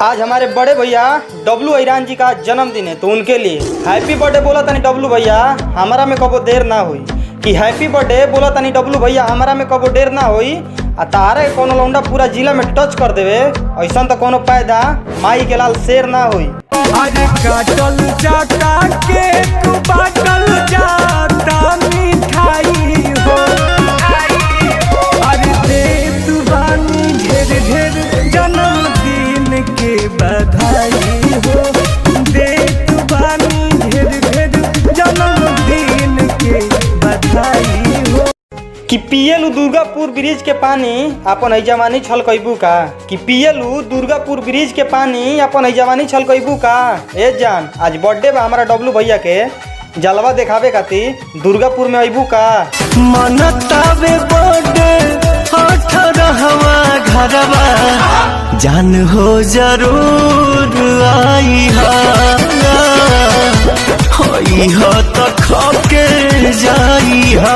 आज हमारे बड़े भैया डब्लू ईरान जी का जन्मदिन है, तो उनके लिए हैप्पी बर्थडे बोला तनी डब्लू भैया, हमारा में कबो देर ना हुई। कि हैप्पी बर्थडे बोला तनी डब्लू भैया, हमारा में कबो देर ना हुई। आ तारे कोनो लौंडा पूरा जिला में टच कर देवे, ऐसा तो कोनो पैदा माई के लाल शेर ना हुई। अरे काटल जाता केक बाटल जाता मिठाई हो, अरे दे तू बानी ढेर ढेर जन्मदिन के बधाई हो, दे तू बानी ढेर ढेर जन्मदिन के बधाई हो। कि पियलू दुर्गापुर ब्रिज के पानी अपन जवानी छलकैबू का, कि पियलू दुर्गापुर ब्रिज के पानी अपन जवानी छलकैबू का। ए जान, आज बर्थडे बा हमारा डब्लू भैया के, जलवा देखावे खातिर दुर्गापुर में अबू का। मनतावे बर्थडे 18वां घरवा, जान हो जरूर आई हा तो खके जाई हा।